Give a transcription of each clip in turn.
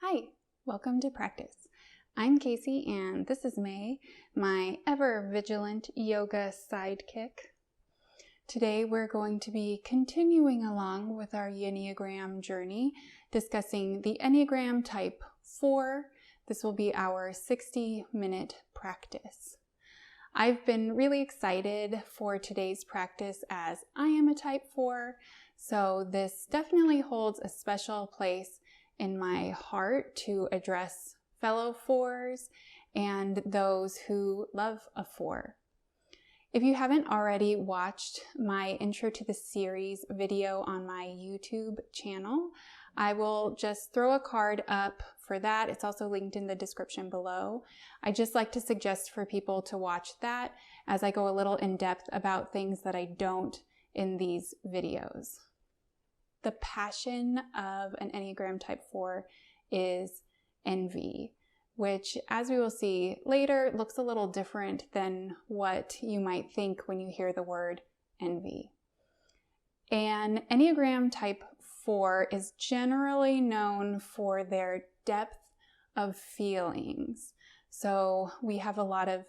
Hi, welcome to practice. I'm Casey and this is May, my ever-vigilant yoga sidekick. Today we're going to be continuing along with our Yinneagram journey, discussing the Enneagram Type Four. This will be our 60-minute practice. I've been really excited for today's practice as I am a Type 4, so this definitely holds a special place in my heart to address fellow fours and those who love a four. If you haven't already watched my intro to the series video on my YouTube channel, I will just throw a card up for that. It's also linked in the description below. I just like to suggest for people to watch that as I go a little in depth about things that I don't in these videos. The passion of an Enneagram Type 4 is envy, which, as we will see later, looks a little different than what you might think when you hear the word envy. An Enneagram Type 4 is generally known for their depth of feelings. So we have a lot of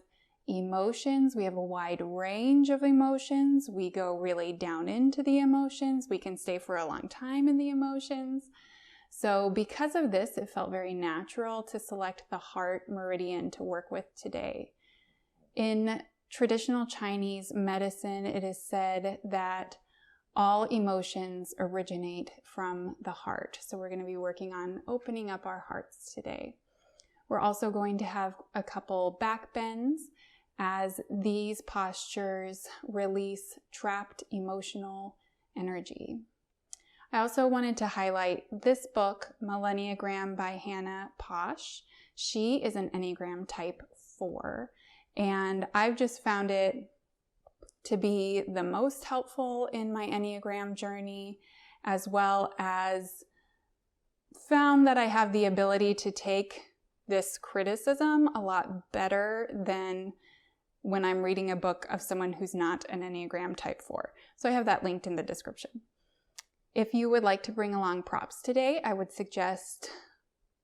emotions. We have a wide range of emotions. We go really down into the emotions. We can stay for a long time in the emotions. So because of this, it felt very natural to select the heart meridian to work with today. In traditional Chinese medicine, it is said that all emotions originate from the heart. So we're going to be working on opening up our hearts today. We're also going to have a couple back bends as these postures release trapped emotional energy. I also wanted to highlight this book, Millenniagram by Hannah Posh. She is an Enneagram Type 4, and I've just found it to be the most helpful in my Enneagram journey, as well as found that I have the ability to take this criticism a lot better than when I'm reading a book of someone who's not an Enneagram Type 4. So I have that linked in the description. If you would like to bring along props today, I would suggest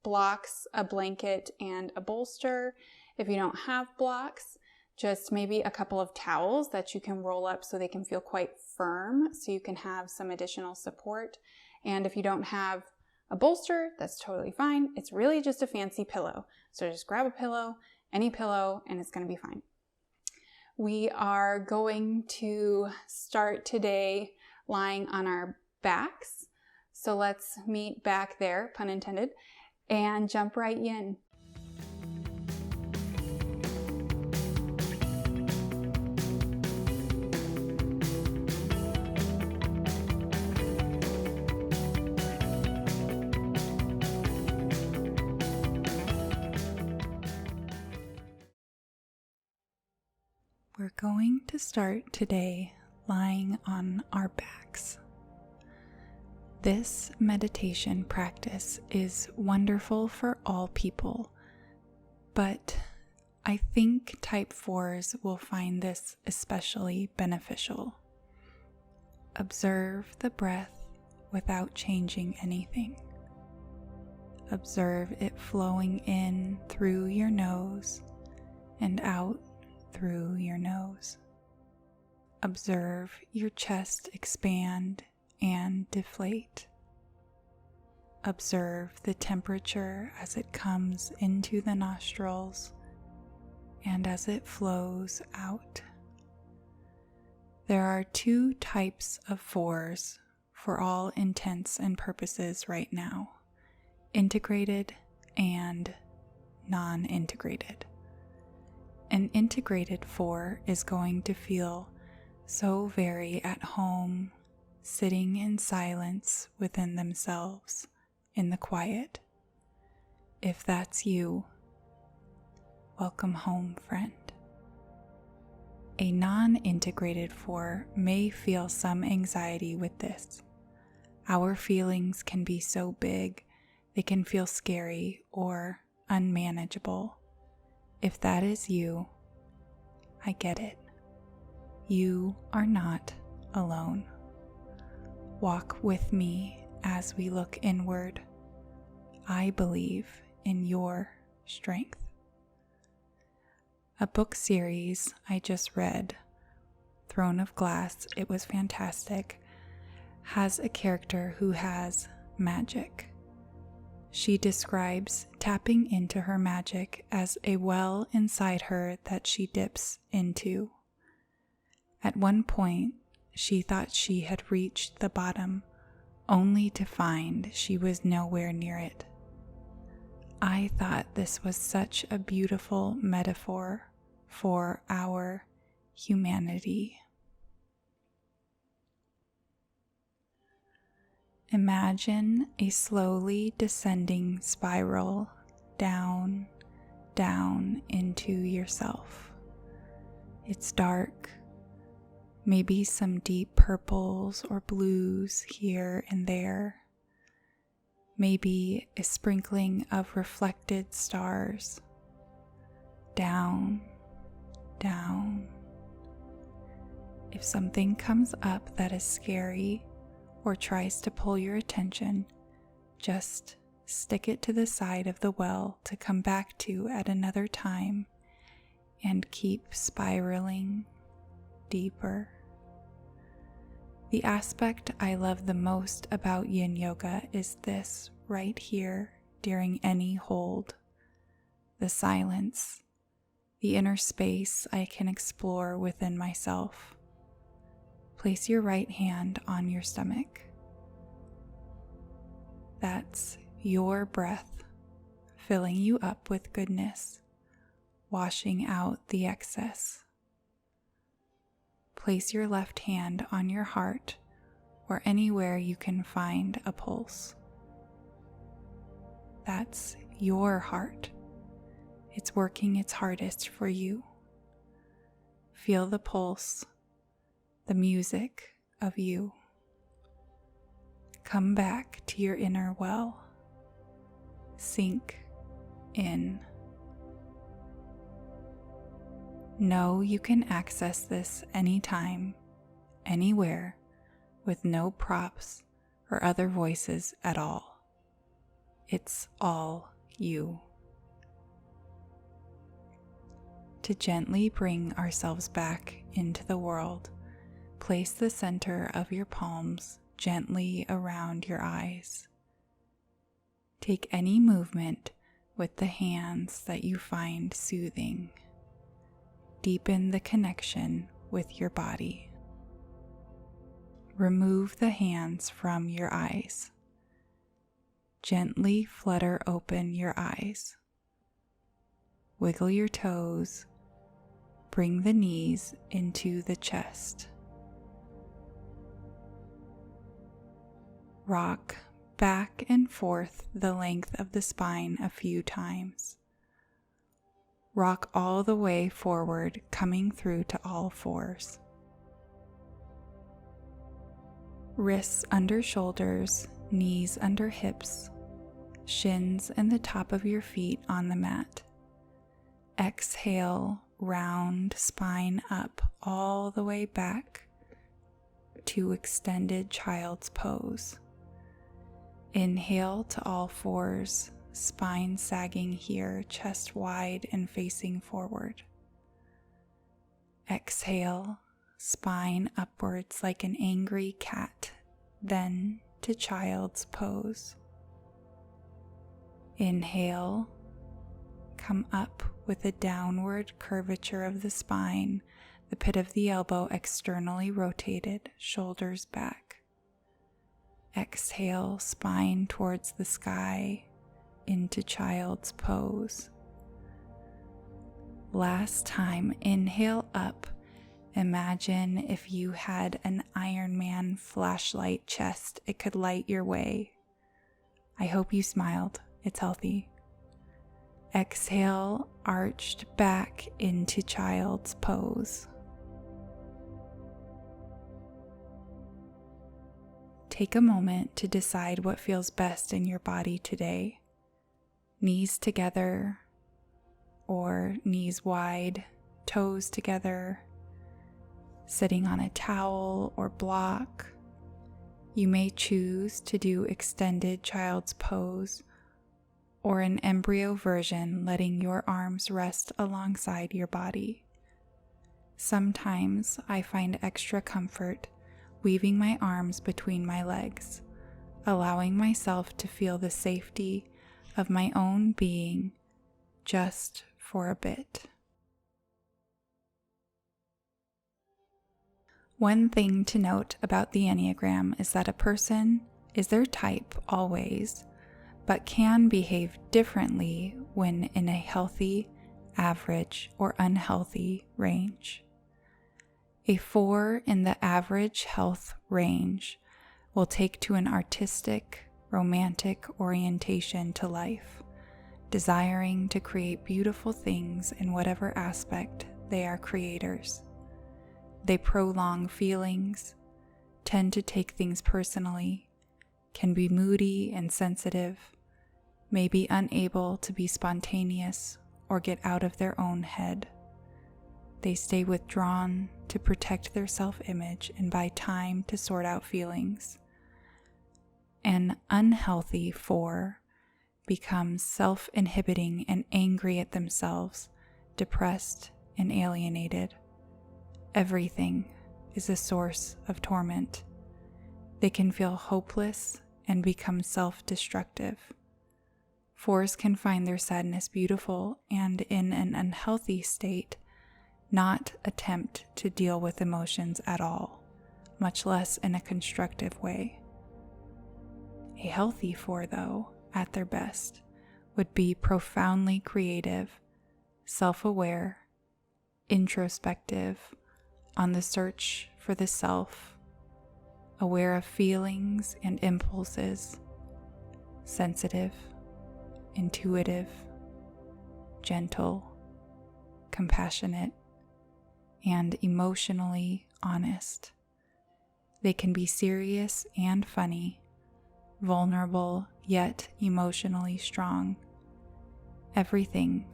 blocks, a blanket, and a bolster. If you don't have blocks, just maybe a couple of towels that you can roll up so they can feel quite firm, so you can have some additional support. And if you don't have a bolster, that's totally fine. It's really just a fancy pillow. So just grab a pillow, any pillow, and it's going to be fine. We are going to start today lying on our backs. So let's meet back there, pun intended, and jump right in. We're going to start today lying on our backs. This meditation practice is wonderful for all people, but I think Type 4s will find this especially beneficial. Observe the breath without changing anything. Observe it flowing in through your nose and out through your nose. Observe your chest expand and deflate. Observe the temperature as it comes into the nostrils and as it flows out. There are two types of 4s for all intents and purposes right now: integrated and non-integrated. An integrated 4 is going to feel so very at home, sitting in silence within themselves, in the quiet. If that's you, welcome home, friend. A non-integrated 4 may feel some anxiety with this. Our feelings can be so big, they can feel scary or unmanageable. If that is you, I get it. You are not alone. Walk with me as we look inward. I believe in your strength. A book series I just read, Throne of Glass, it was fantastic, has a character who has magic. She describes tapping into her magic as a well inside her that she dips into. At one point, she thought she had reached the bottom, only to find she was nowhere near it. I thought this was such a beautiful metaphor for our humanity. Imagine a slowly descending spiral down, down into yourself. It's dark, maybe some deep purples or blues here and there, maybe a sprinkling of reflected stars. Down, down. If something comes up that is scary, or tries to pull your attention, just stick it to the side of the well to come back to at another time and keep spiraling deeper. The aspect I love the most about Yin Yoga is this right here during any hold, the silence, the inner space I can explore within myself. Place your right hand on your stomach. That's your breath filling you up with goodness, washing out the excess. Place your left hand on your heart or anywhere you can find a pulse. That's your heart. It's working its hardest for you. Feel the pulse, the music of you. Come back to your inner well. Sink in. Know you can access this anytime, anywhere, with no props or other voices at all. It's all you. To gently bring ourselves back into the world, place the center of your palms gently around your eyes. Take any movement with the hands that you find soothing. Deepen the connection with your body. Remove the hands from your eyes. Gently flutter open your eyes. Wiggle your toes. Bring the knees into the chest. Rock back and forth the length of the spine a few times. Rock all the way forward, coming through to all fours. Wrists under shoulders, knees under hips, shins and the top of your feet on the mat. Exhale, round spine up all the way back to extended child's pose. Inhale to all fours, spine sagging here, chest wide and facing forward. Exhale, spine upwards like an angry cat, then to child's pose. Inhale, come up with a downward curvature of the spine, the pit of the elbow externally rotated, shoulders back. Exhale, spine towards the sky, into child's pose. Last time, inhale up. Imagine if you had an Iron Man flashlight chest, it could light your way. I hope you smiled. It's healthy. Exhale, arched back into child's pose. Take a moment to decide what feels best in your body today. Knees together or knees wide, toes together, sitting on a towel or block. You may choose to do extended child's pose or an embryo version letting your arms rest alongside your body. Sometimes I find extra comfort weaving my arms between my legs, allowing myself to feel the safety of my own being just for a bit. One thing to note about the Enneagram is that a person is their type always, but can behave differently when in a healthy, average, or unhealthy range. A 4 in the average health range will take to an artistic, romantic orientation to life, desiring to create beautiful things in whatever aspect they are creators. They prolong feelings, tend to take things personally, can be moody and sensitive, may be unable to be spontaneous or get out of their own head. They stay withdrawn to protect their self-image and buy time to sort out feelings. An unhealthy 4 becomes self-inhibiting and angry at themselves, depressed and alienated. Everything is a source of torment. They can feel hopeless and become self-destructive. 4s can find their sadness beautiful and, in an unhealthy state, not attempt to deal with emotions at all, much less in a constructive way. A healthy 4, though, at their best, would be profoundly creative, self-aware, introspective, on the search for the self, aware of feelings and impulses, sensitive, intuitive, gentle, compassionate, and emotionally honest. They can be serious and funny, vulnerable yet emotionally strong. Everything,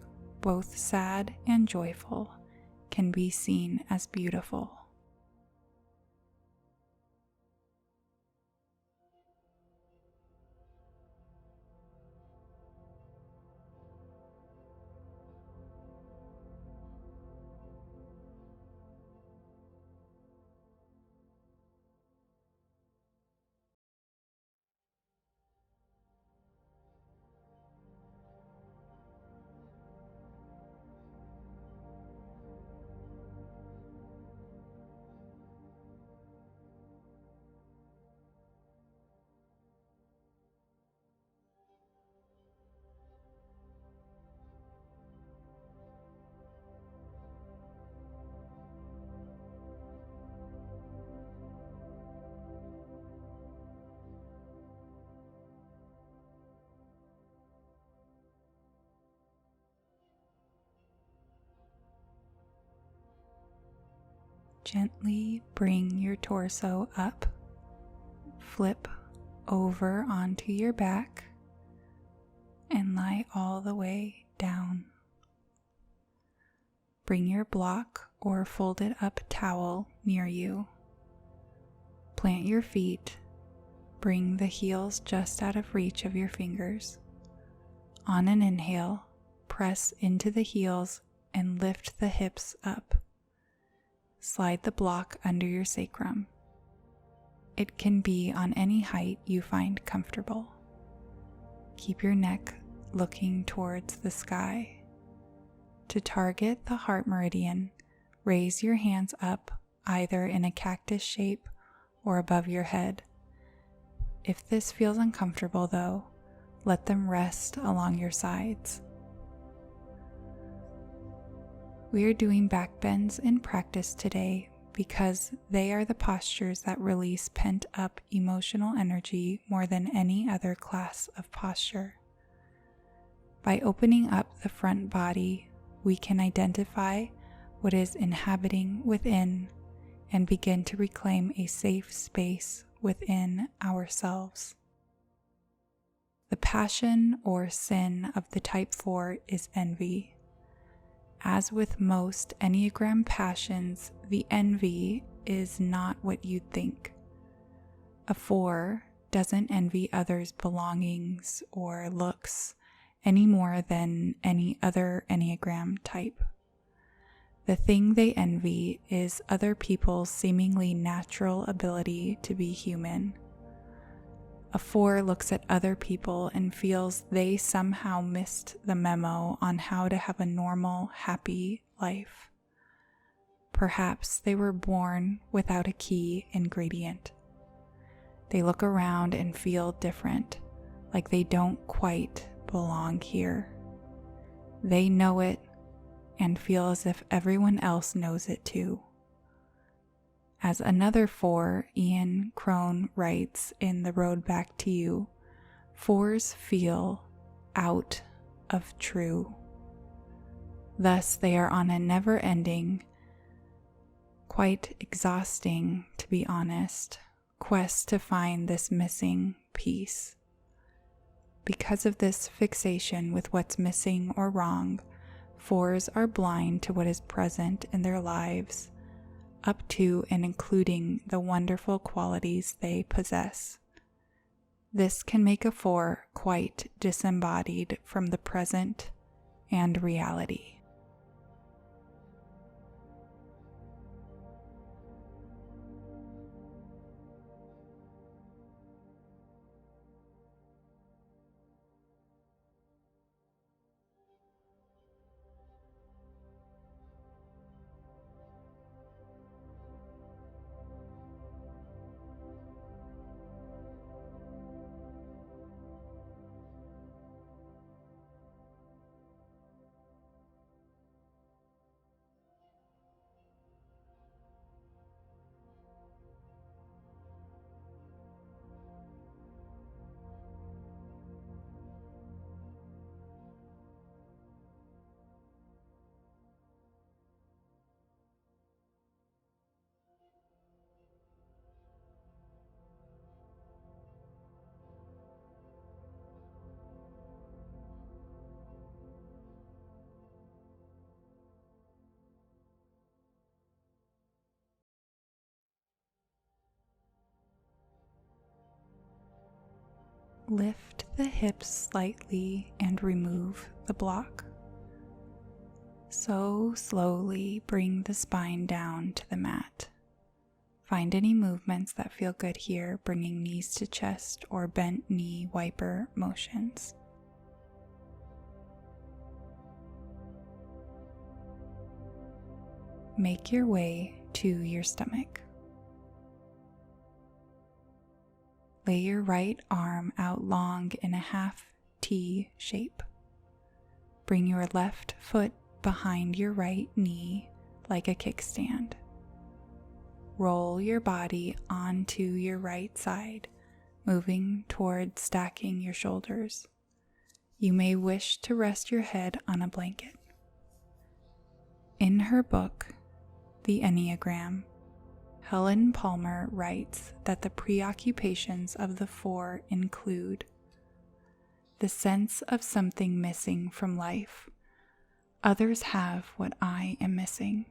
both sad and joyful, can be seen as beautiful. Gently bring your torso up, flip over onto your back, and lie all the way down. Bring your block or folded up towel near you. Plant your feet, bring the heels just out of reach of your fingers. On an inhale, press into the heels and lift the hips up. Slide the block under your sacrum. It can be on any height you find comfortable. Keep your neck looking towards the sky. To target the heart meridian, raise your hands up either in a cactus shape or above your head. If this feels uncomfortable though, let them rest along your sides. We are doing back bends in practice today because they are the postures that release pent-up emotional energy more than any other class of posture. By opening up the front body, we can identify what is inhabiting within and begin to reclaim a safe space within ourselves. The passion or sin of the Type 4 is envy. As with most Enneagram passions, the envy is not what you'd think. A 4 doesn't envy others' belongings or looks any more than any other Enneagram type. The thing they envy is other people's seemingly natural ability to be human. A 4 looks at other people and feels they somehow missed the memo on how to have a normal, happy life. Perhaps they were born without a key ingredient. They look around and feel different, like they don't quite belong here. They know it and feel as if everyone else knows it too. As another 4, Ian Crone writes in The Road Back to You, 4s feel out of true. Thus, they are on a never-ending, quite exhausting, to be honest, quest to find this missing piece. Because of this fixation with what's missing or wrong, 4s are blind to what is present in their lives, up to and including the wonderful qualities they possess. This can make a 4 quite disembodied from the present and reality. Lift the hips slightly and remove the block. So slowly bring the spine down to the mat. Find any movements that feel good here, bringing knees to chest or bent knee wiper motions. Make your way to your stomach. Lay your right arm out long in a half T shape. Bring your left foot behind your right knee like a kickstand. Roll your body onto your right side, moving toward stacking your shoulders. You may wish to rest your head on a blanket. In her book, The Enneagram, Helen Palmer writes that the preoccupations of the 4 include the sense of something missing from life. Others have what I am missing.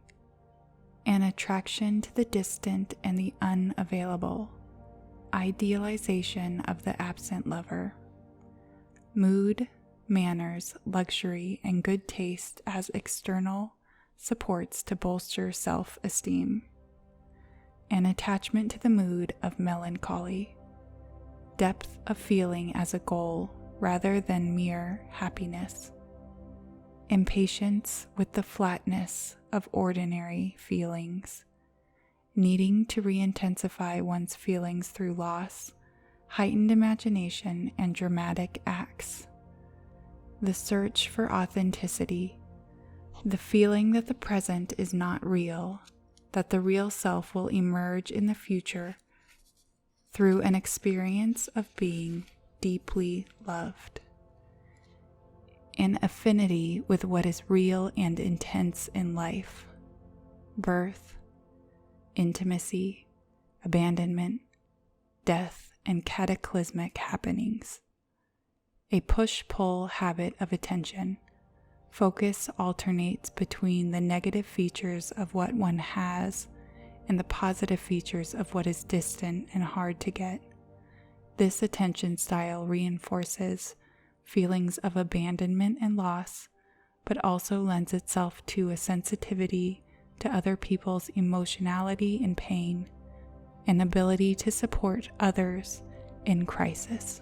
An attraction to the distant and the unavailable. Idealization of the absent lover. Mood, manners, luxury, and good taste as external supports to bolster self-esteem. An attachment to the mood of melancholy, depth of feeling as a goal rather than mere happiness, impatience with the flatness of ordinary feelings, needing to re-intensify one's feelings through loss, heightened imagination, and dramatic acts, the search for authenticity, the feeling that the present is not real, that the real self will emerge in the future through an experience of being deeply loved. An affinity with what is real and intense in life. Birth, intimacy, abandonment, death, and cataclysmic happenings. A push-pull habit of attention. Focus alternates between the negative features of what one has and the positive features of what is distant and hard to get. This attention style reinforces feelings of abandonment and loss, but also lends itself to a sensitivity to other people's emotionality and pain, and ability to support others in crisis.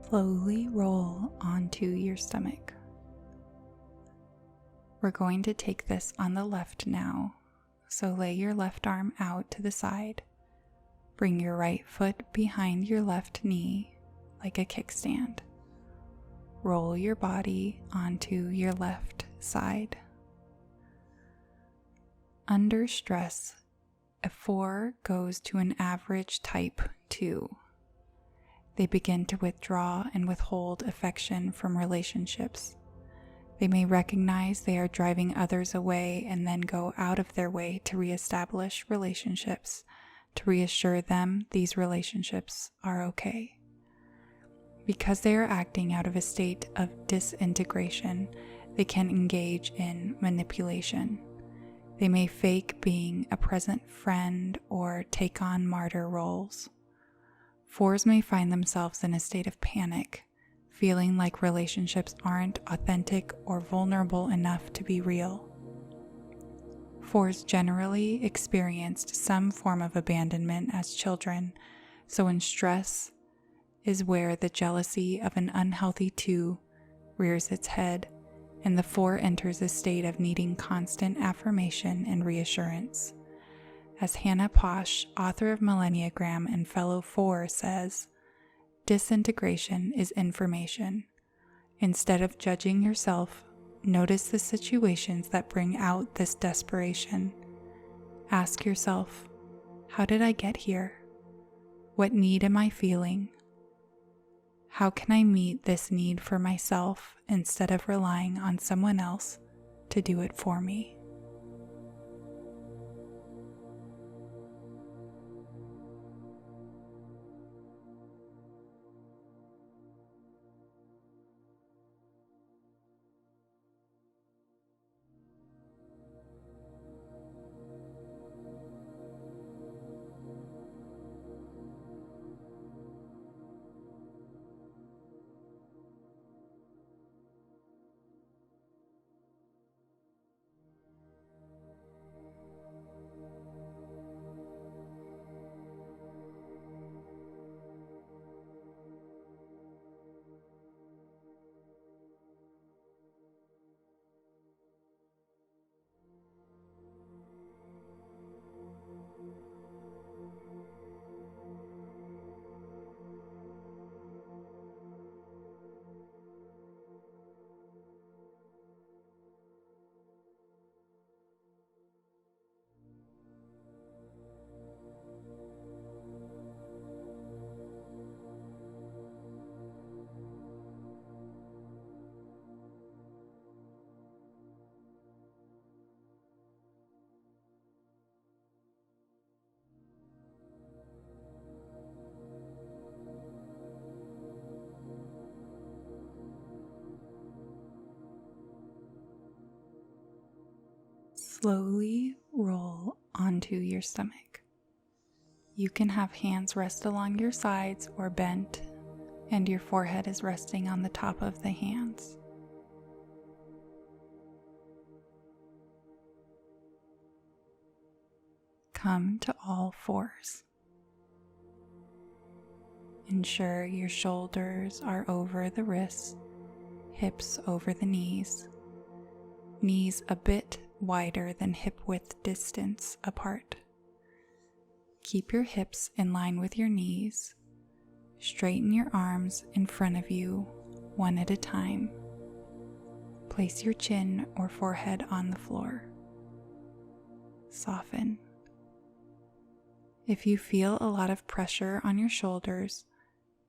Slowly roll onto your stomach. We're going to take this on the left now, so lay your left arm out to the side. Bring your right foot behind your left knee like a kickstand. Roll your body onto your left side. Under stress, a 4 goes to an average type 2. They begin to withdraw and withhold affection from relationships. They may recognize they are driving others away and then go out of their way to reestablish relationships, to reassure them these relationships are okay. Because they are acting out of a state of disintegration, they can engage in manipulation. They may fake being a present friend or take on martyr roles. 4s may find themselves in a state of panic, feeling like relationships aren't authentic or vulnerable enough to be real. 4s generally experienced some form of abandonment as children, so in stress is where the jealousy of an unhealthy 2 rears its head, and the 4 enters a state of needing constant affirmation and reassurance. As Hannah Posh, author of Enneagram and fellow 4, says, disintegration is information. Instead of judging yourself, notice the situations that bring out this desperation. Ask yourself, how did I get here? What need am I feeling? How can I meet this need for myself instead of relying on someone else to do it for me? Slowly roll onto your stomach. You can have hands rest along your sides or bent, and your forehead is resting on the top of the hands. come to all fours. Ensure your shoulders are over the wrists, hips over the knees a bit wider than hip width distance apart. Keep your hips in line with your knees. Straighten your arms in front of you, one at a time. Place your chin or forehead on the floor. Soften. If you feel a lot of pressure on your shoulders,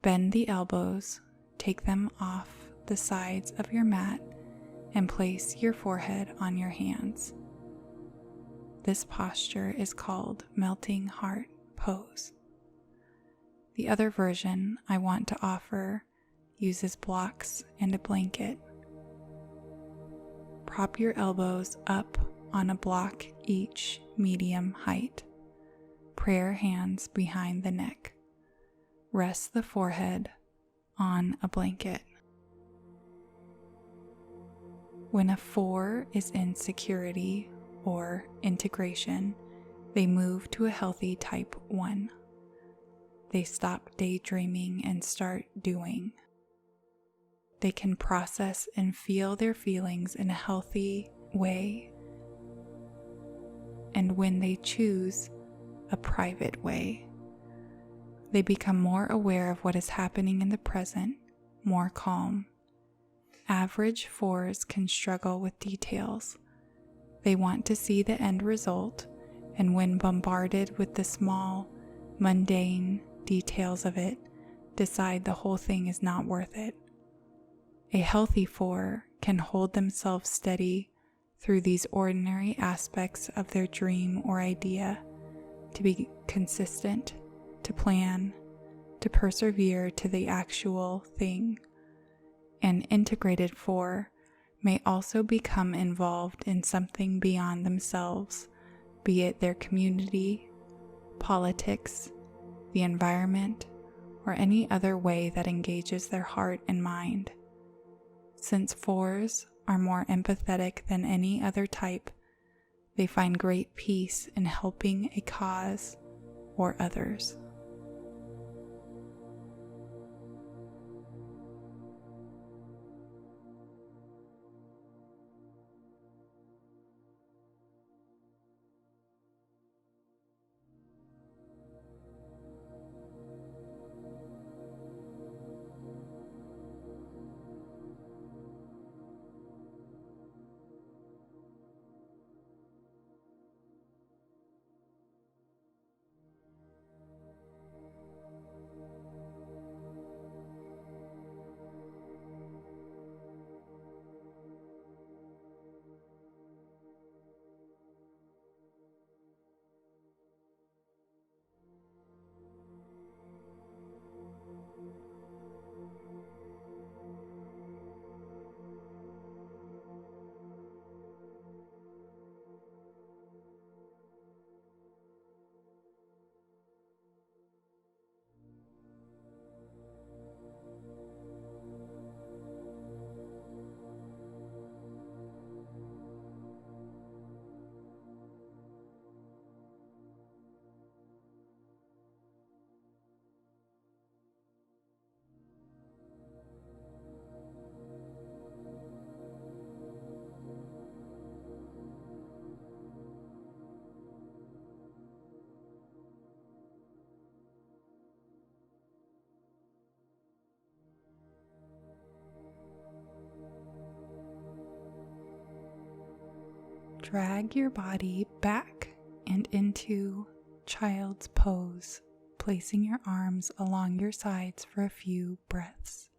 bend the elbows, take them off the sides of your mat, and place your forehead on your hands. This posture is called melting heart pose. The other version I want to offer uses blocks and a blanket. Prop your elbows up on a block each medium height. Prayer hands behind the neck. Rest the forehead on a blanket. When a 4 is in security or integration, they move to a healthy type 1. They stop daydreaming and start doing. They can process and feel their feelings in a healthy way, and when they choose, a private way. They become more aware of what is happening in the present, more calm. Average 4s can struggle with details. They want to see the end result, and when bombarded with the small, mundane details of it, decide the whole thing is not worth it. A healthy 4 can hold themselves steady through these ordinary aspects of their dream or idea, to be consistent, to plan, to persevere to the actual thing. An integrated 4 may also become involved in something beyond themselves, be it their community, politics, the environment, or any other way that engages their heart and mind. Since 4s are more empathetic than any other type, they find great peace in helping a cause or others. Drag your body back and into child's pose, placing your arms along your sides for a few breaths.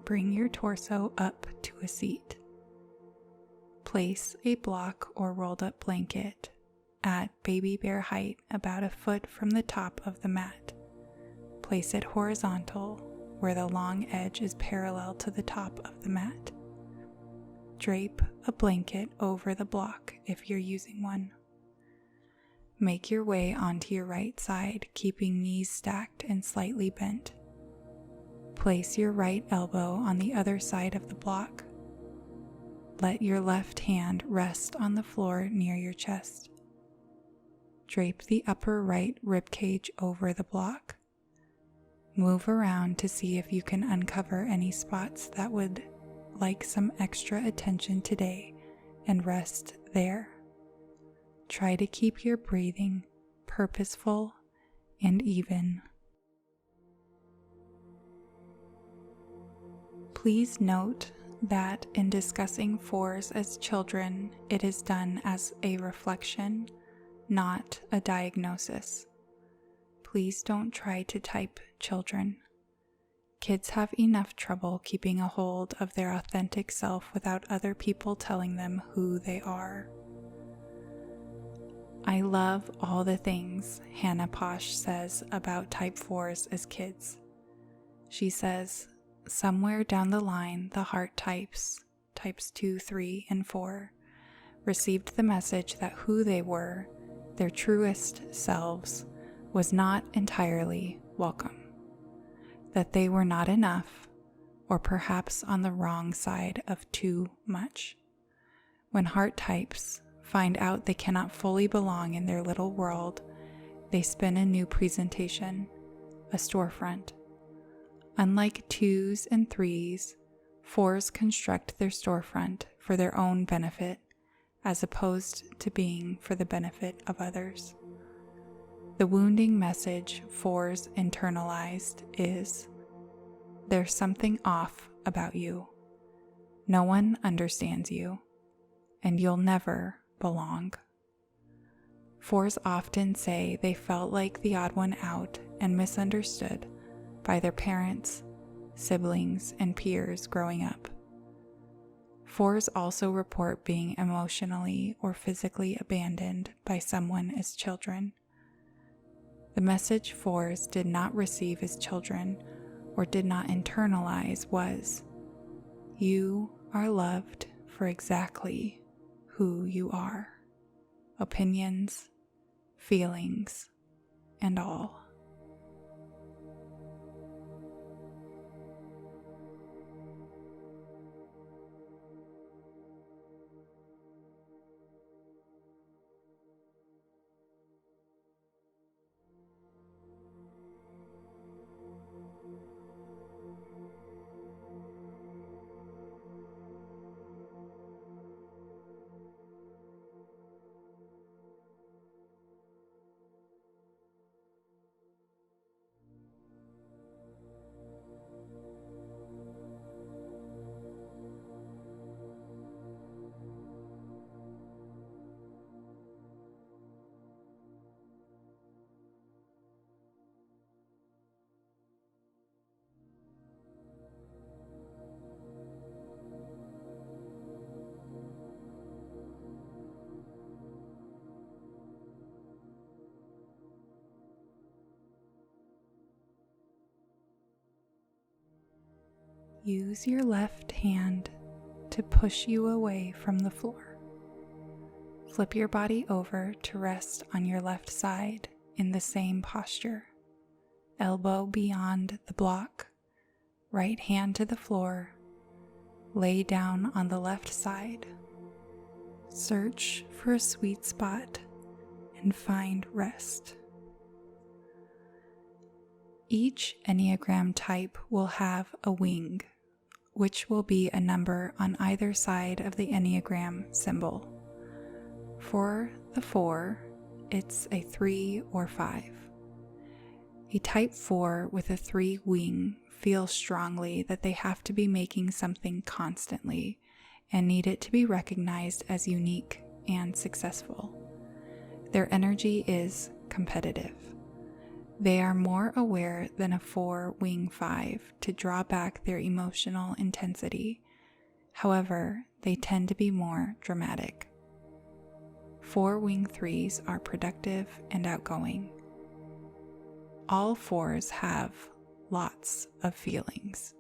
Bring your torso up to a seat. Place a block or rolled up blanket at baby bear height, about a foot from the top of the mat. Place it horizontal, where the long edge is parallel to the top of the mat. Drape a blanket over the block if you're using one. Make your way onto your right side, keeping knees stacked and slightly bent. Place your right elbow on the other side of the block. Let your left hand rest on the floor near your chest. Drape the upper right ribcage over the block. Move around to see if you can uncover any spots that would like some extra attention today and rest there. Try to keep your breathing purposeful and even. Please note that in discussing fours as children, it is done as a reflection, not a diagnosis. Please don't try to type children. Kids have enough trouble keeping a hold of their authentic self without other people telling them who they are. I love all the things Hannah Posh says about type 4s as kids. She says, somewhere down the line, the heart types 2, 3, and 4, received the message that who they were, their truest selves, was not entirely welcome, that they were not enough, or perhaps on the wrong side of too much. When heart types find out they cannot fully belong in their little world, they spin a new presentation, a storefront. Unlike 2s and 3s, 4s construct their storefront for their own benefit, as opposed to being for the benefit of others. The wounding message 4s internalized is, there's something off about you. No one understands you, and you'll never belong. 4s often say they felt like the odd one out and misunderstood by their parents, siblings, and peers growing up. 4s also report being emotionally or physically abandoned by someone as children. The message 4s did not receive as children or did not internalize was, you are loved for exactly who you are. Opinions, feelings, and all. Use your left hand to push you away from the floor. Flip your body over to rest on your left side in the same posture. Elbow beyond the block, right hand to the floor. Lay down on the left side. Search for a sweet spot and find rest. Each Enneagram type will have a wing, which will be a number on either side of the Enneagram symbol. For the 4, it's a 3 or 5. A type 4 with a 3 wing feels strongly that they have to be making something constantly and need it to be recognized as unique and successful. Their energy is competitive. They are more aware than a 4 wing 5 to draw back their emotional intensity. However, they tend to be more dramatic. 4 wing 3s are productive and outgoing. All 4s have lots of feelings.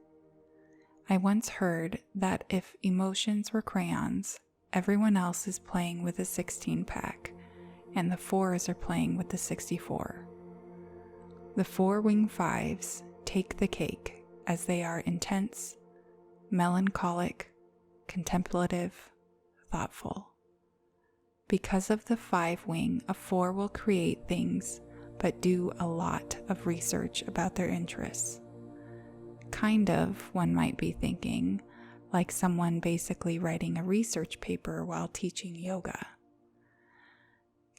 I once heard that if emotions were crayons, everyone else is playing with a 16 pack, and the 4s are playing with the 64. The 4 wing 5s take the cake as they are intense, melancholic, contemplative, thoughtful. Because of the 5 wing, a 4 will create things but do a lot of research about their interests. Kind of, one might be thinking, like someone basically writing a research paper while teaching yoga.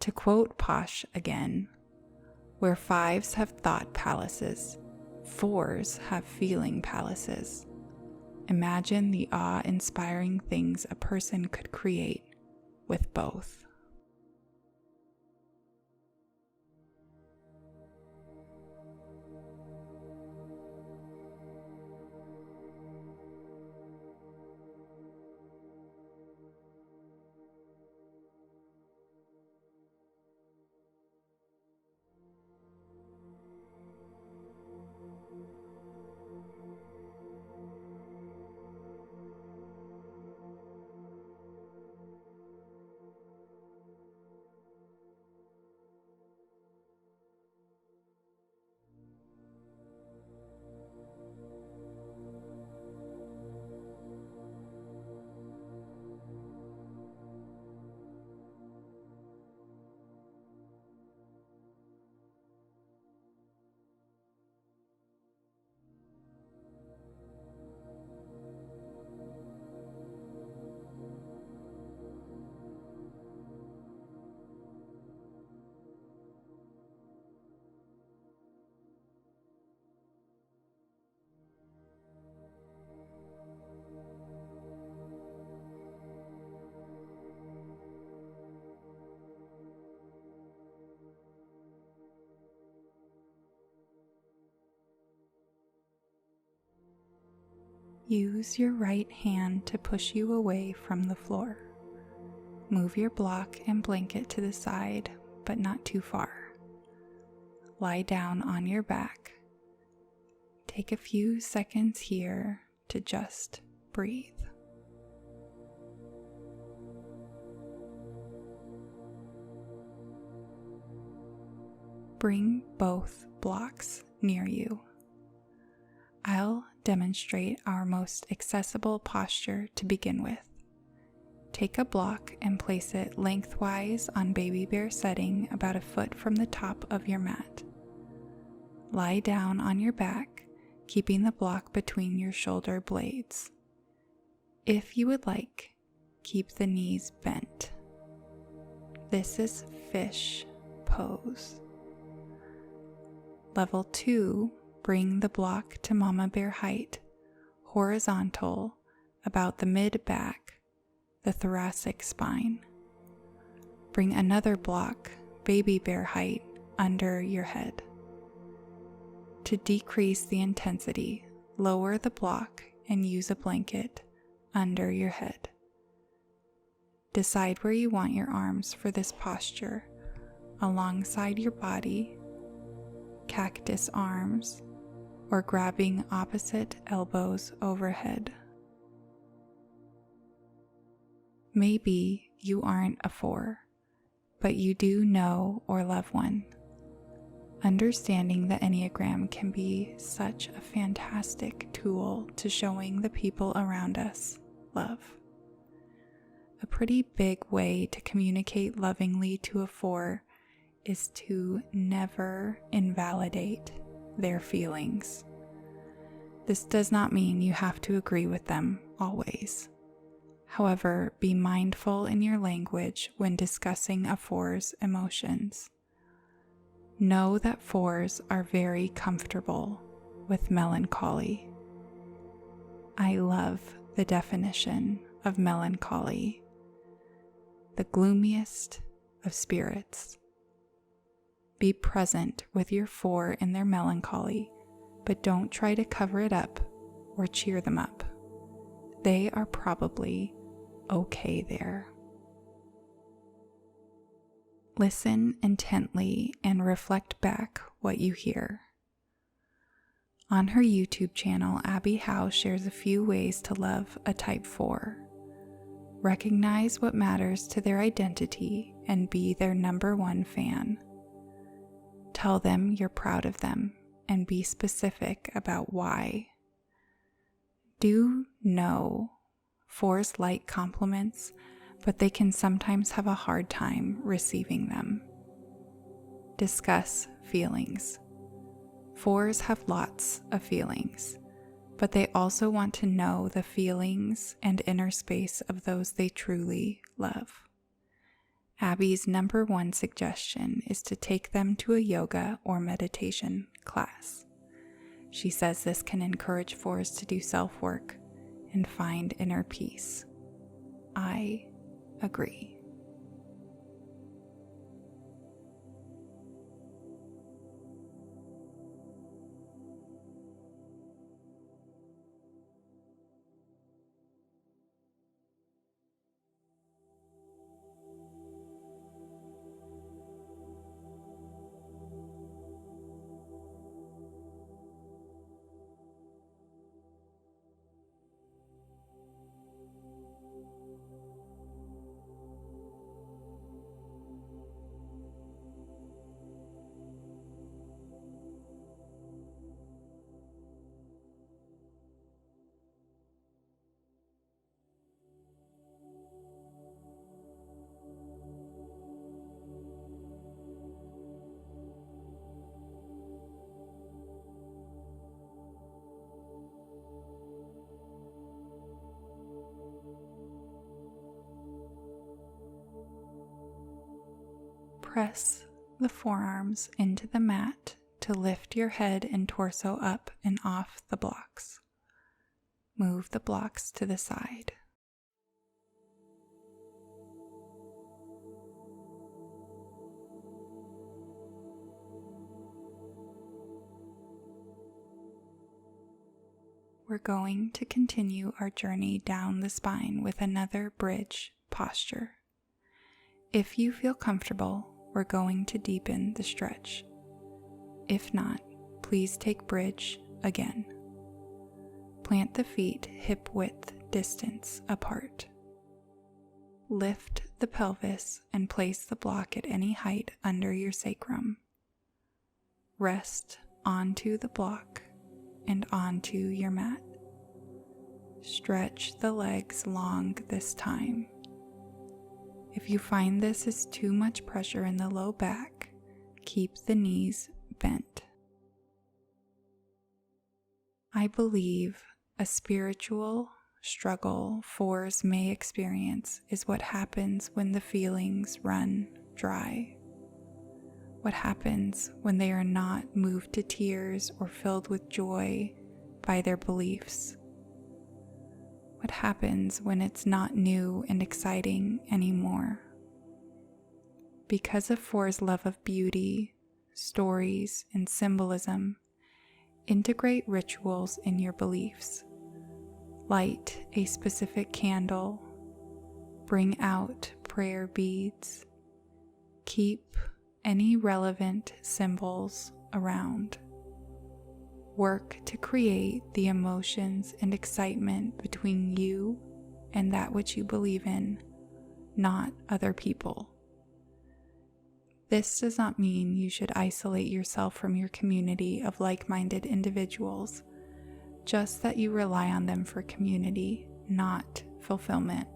To quote Posh again, where 5s have thought palaces, 4s have feeling palaces. Imagine the awe-inspiring things a person could create with both. Use your right hand to push you away from the floor. Move your block and blanket to the side, but not too far. Lie down on your back. Take a few seconds here to just breathe. Bring both blocks near you. I'll demonstrate our most accessible posture to begin with. Take a block and place it lengthwise on baby bear setting about a foot from the top of your mat. Lie down on your back, keeping the block between your shoulder blades. If you would like, keep the knees bent. This is fish pose. Level 2, bring the block to mama bear height, horizontal, about the mid-back, the thoracic spine. Bring another block, baby bear height, under your head. To decrease the intensity, lower the block and use a blanket under your head. Decide where you want your arms for this posture, alongside your body, cactus arms, or grabbing opposite elbows overhead. Maybe you aren't a 4, but you do know or love one. Understanding the Enneagram can be such a fantastic tool to showing the people around us love. A pretty big way to communicate lovingly to a 4 is to never invalidate their feelings. This does not mean you have to agree with them always. However, be mindful in your language when discussing a 4's emotions. Know that 4s are very comfortable with melancholy. I love the definition of melancholy, the gloomiest of spirits. Be present with your 4 in their melancholy, but don't try to cover it up or cheer them up. They are probably okay there. Listen intently and reflect back what you hear. On her YouTube channel, Abby Howe shares a few ways to love a Type 4. Recognize what matters to their identity and be their #1 fan. Tell them you're proud of them and be specific about why. Do know fours like compliments, but they can sometimes have a hard time receiving them. Discuss feelings. Fours have lots of feelings, but they also want to know the feelings and inner space of those they truly love. Abby's number one suggestion is to take them to a yoga or meditation class. She says this can encourage fours to do self-work and find inner peace. I agree. Press the forearms into the mat to lift your head and torso up and off the blocks. Move the blocks to the side. We're going to continue our journey down the spine with another bridge posture. If you feel comfortable, we're going to deepen the stretch. If not, please take bridge again. Plant the feet hip-width distance apart. Lift the pelvis and place the block at any height under your sacrum. Rest onto the block and onto your mat. Stretch the legs long this time. If you find this is too much pressure in the low back, keep the knees bent. I believe a spiritual struggle fours may experience is what happens when the feelings run dry. What happens when they are not moved to tears or filled with joy by their beliefs. What happens when it's not new and exciting anymore? Because of four's love of beauty, stories, and symbolism, integrate rituals in your beliefs. Light a specific candle. Bring out prayer beads. Keep any relevant symbols around. Work to create the emotions and excitement between you and that which you believe in, not other people. This does not mean you should isolate yourself from your community of like-minded individuals, just that you rely on them for community, not fulfillment.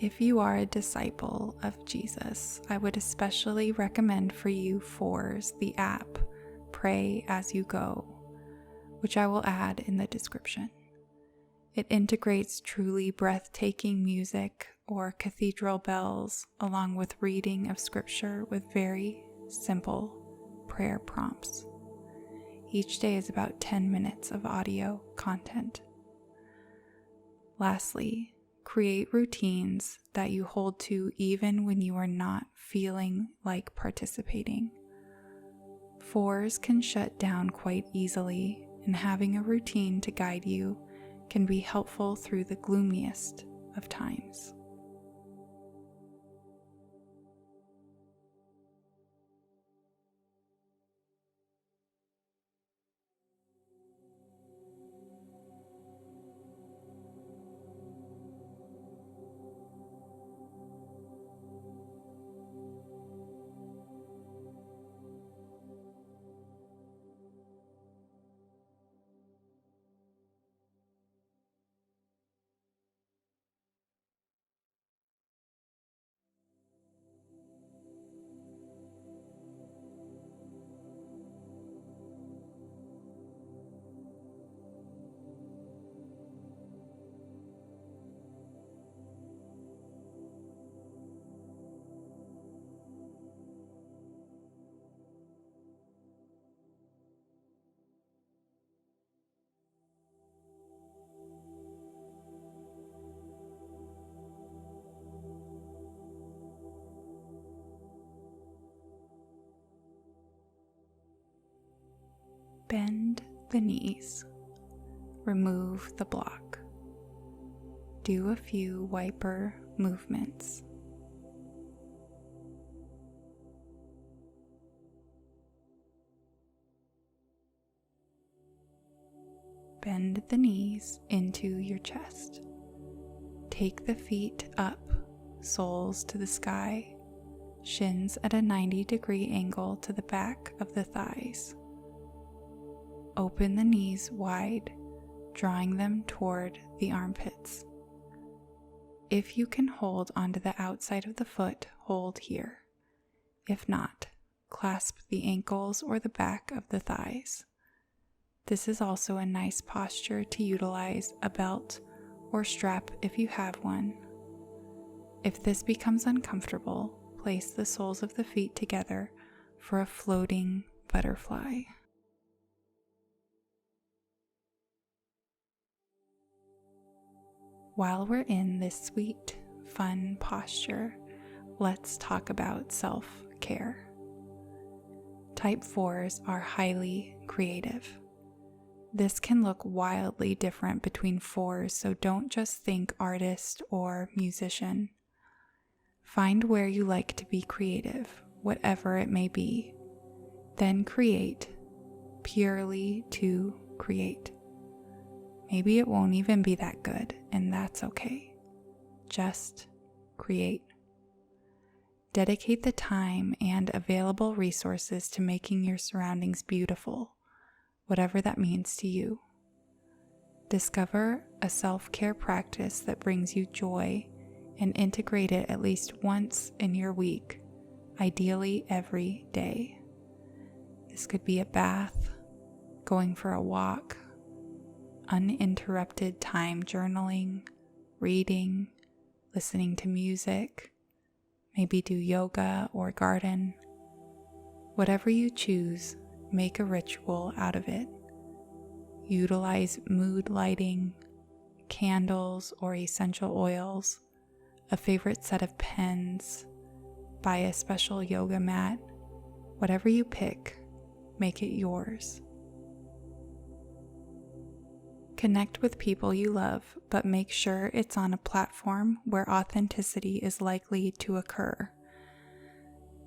If you are a disciple of Jesus, I would especially recommend for you fours the app Pray As You Go, which I will add in the description. It integrates truly breathtaking music or cathedral bells along with reading of scripture with very simple prayer prompts. Each day is about 10 minutes of audio content. Lastly, create routines that you hold to even when you are not feeling like participating. Fours can shut down quite easily, and having a routine to guide you can be helpful through the gloomiest of times. Bend the knees. Remove the block. Do a few wiper movements. Bend the knees into your chest. Take the feet up, soles to the sky, shins at a 90-degree angle to the back of the thighs. Open the knees wide, drawing them toward the armpits. If you can hold onto the outside of the foot, hold here. If not, clasp the ankles or the back of the thighs. This is also a nice posture to utilize a belt or strap if you have one. If this becomes uncomfortable, place the soles of the feet together for a floating butterfly. While we're in this sweet, fun posture, let's talk about self-care. Type 4s are highly creative. This can look wildly different between 4s, so don't just think artist or musician. Find where you like to be creative, whatever it may be. Then create, purely to create. Maybe it won't even be that good, and that's okay. Just create. Dedicate the time and available resources to making your surroundings beautiful, whatever that means to you. Discover a self-care practice that brings you joy and integrate it at least once in your week, ideally every day. This could be a bath, going for a walk, uninterrupted time journaling, reading, listening to music, maybe do yoga or garden. Whatever you choose, make a ritual out of it. Utilize mood lighting, candles or essential oils, a favorite set of pens, buy a special yoga mat. Whatever you pick, make it yours. Connect with people you love, but make sure it's on a platform where authenticity is likely to occur.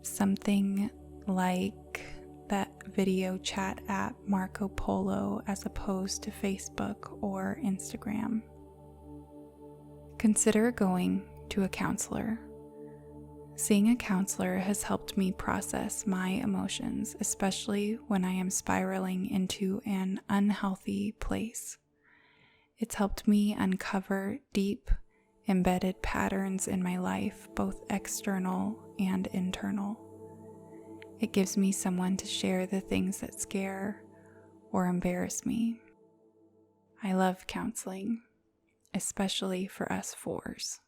Something like that video chat app Marco Polo as opposed to Facebook or Instagram. Consider going to a counselor. Seeing a counselor has helped me process my emotions, especially when I am spiraling into an unhealthy place. It's helped me uncover deep, embedded patterns in my life, both external and internal. It gives me someone to share the things that scare or embarrass me. I love counseling, especially for us 4s.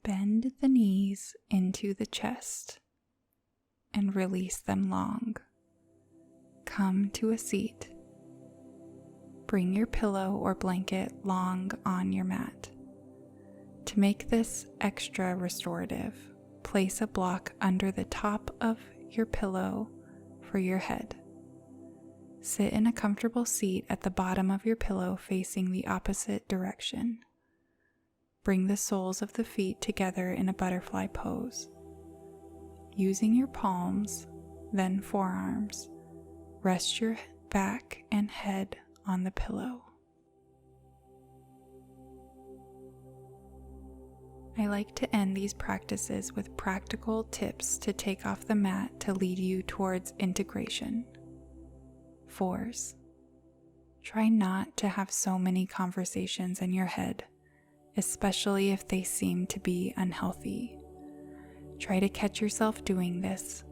Bend the knees into the chest and release them long. Come to a seat. Bring your pillow or blanket long on your mat. To make this extra restorative, place a block under the top of your pillow for your head. Sit in a comfortable seat at the bottom of your pillow facing the opposite direction. Bring the soles of the feet together in a butterfly pose. Using your palms, then forearms, rest your back and head on the pillow. I like to end these practices with practical tips to take off the mat to lead you towards integration. 4s, try not to have so many conversations in your head. especially if they seem to be unhealthy. Try to catch yourself doing this.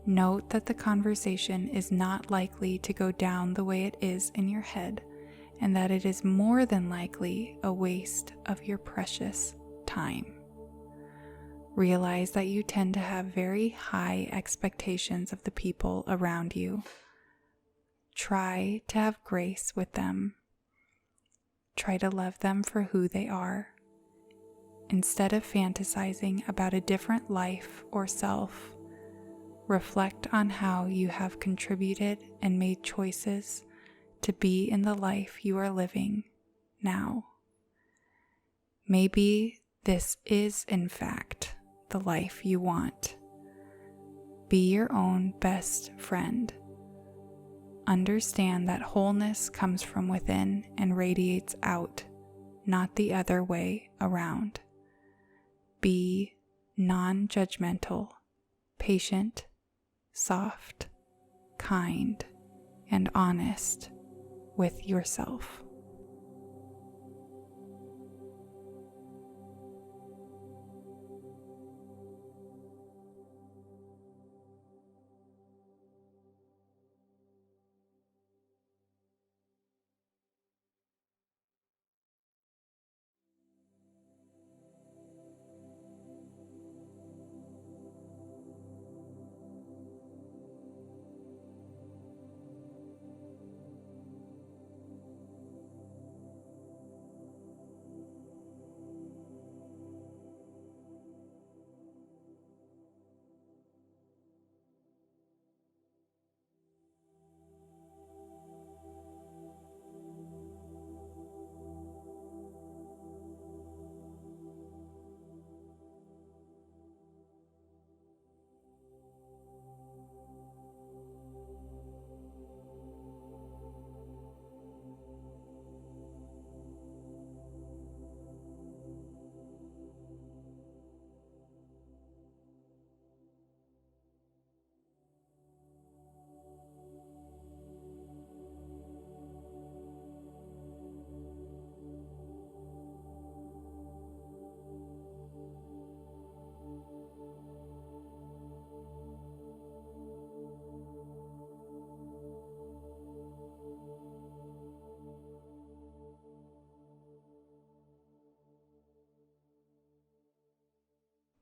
Note that the conversation is not likely to go down the way it is in your head, and that it is more than likely a waste of your precious time. Realize that you tend to have very high expectations of the people around you. Try to have grace with them. Try to love them for who they are. Instead of fantasizing about a different life or self, reflect on how you have contributed and made choices to be in the life you are living now. Maybe this is, in fact, the life you want. Be your own best friend. Understand that wholeness comes from within and radiates out, not the other way around. Be non-judgmental, patient, soft, kind, and honest with yourself.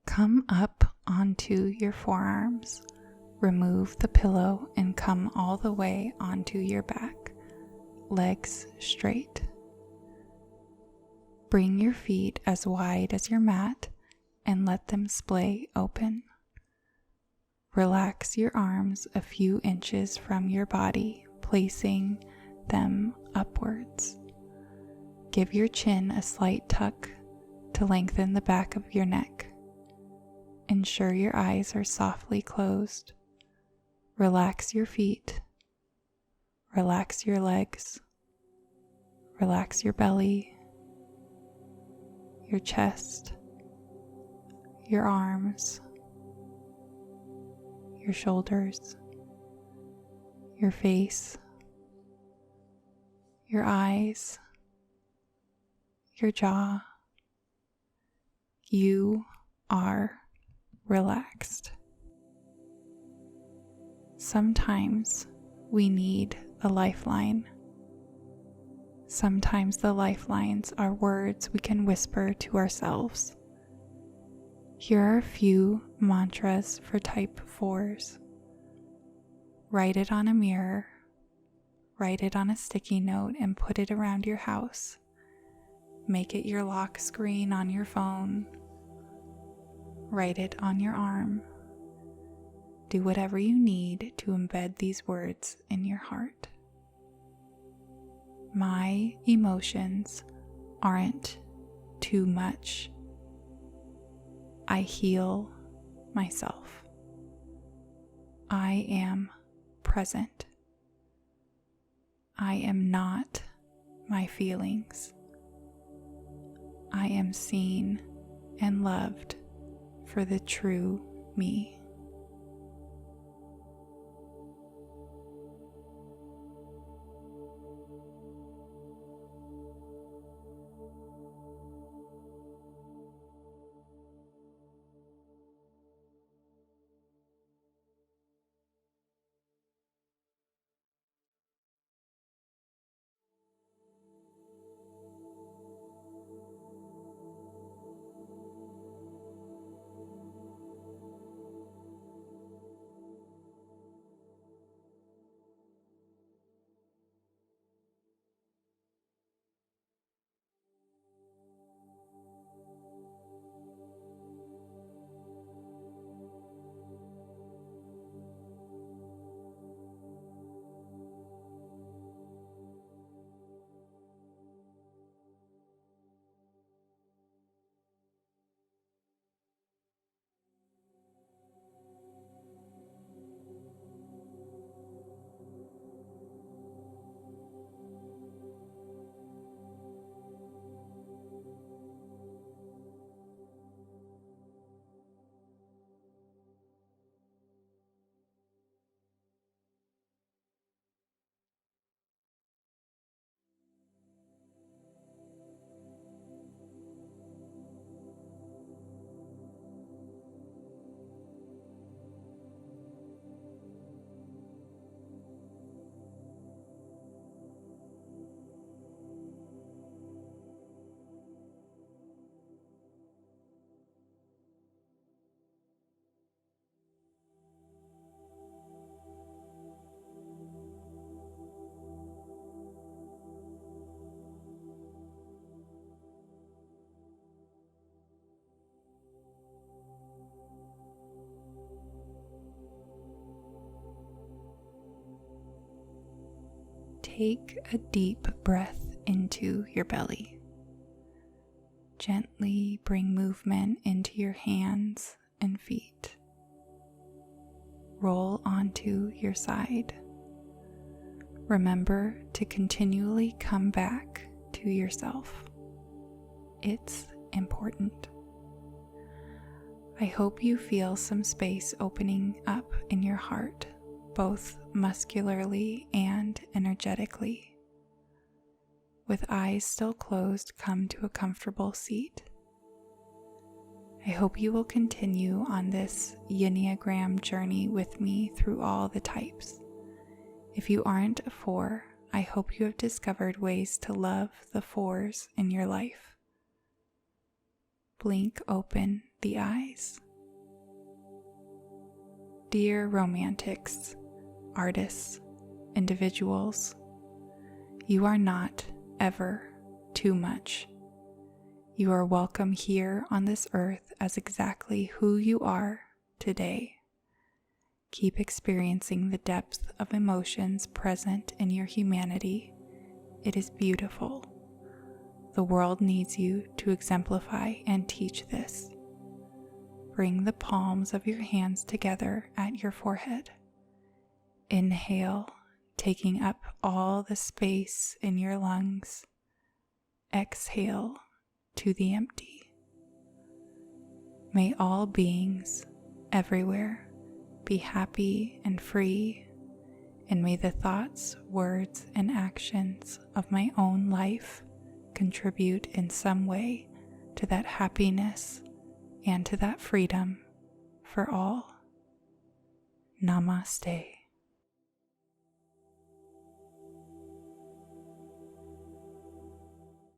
Come up onto your forearms, remove the pillow, and come all the way onto your back, legs straight. Bring your feet as wide as your mat and let them splay open. Relax your arms a few inches from your body, placing them upwards. Give your chin a slight tuck to lengthen the back of your neck. Ensure your eyes are softly closed. Relax your feet. Relax your legs. Relax your belly, your chest, your arms, your shoulders, your face, your eyes, your jaw. You are relaxed. Sometimes we need a lifeline. Sometimes the lifelines are words we can whisper to ourselves. Here are a few mantras for Type 4s. Write it on a mirror, write it on a sticky note, and put it around your house. Make it your lock screen on your phone. Write it on your arm. Do whatever you need to embed these words in your heart. My emotions aren't too much. I heal myself. I am present. I am not my feelings. I am seen and loved for the true me. take a deep breath into your belly. Gently bring movement into your hands and feet. Roll onto your side. Remember to continually come back to yourself. It's important. I hope you feel some space opening up in your heart, both muscularly and energetically. With eyes still closed, come to a comfortable seat. I hope you will continue on this Yinneagram journey with me through all the types. If you aren't a 4, I hope you have discovered ways to love the 4s in your life. Blink open the eyes. Dear romantics, artists, individuals, you are not ever too much. You are welcome here on this earth as exactly who you are today. Keep experiencing the depth of emotions present in your humanity. It is beautiful. The world needs you to exemplify and teach this. Bring the palms of your hands together at your forehead. Inhale, taking up all the space in your lungs. Exhale to the empty. May all beings everywhere be happy and free, and may the thoughts, words, and actions of my own life contribute in some way to that happiness and to that freedom for all. Namaste.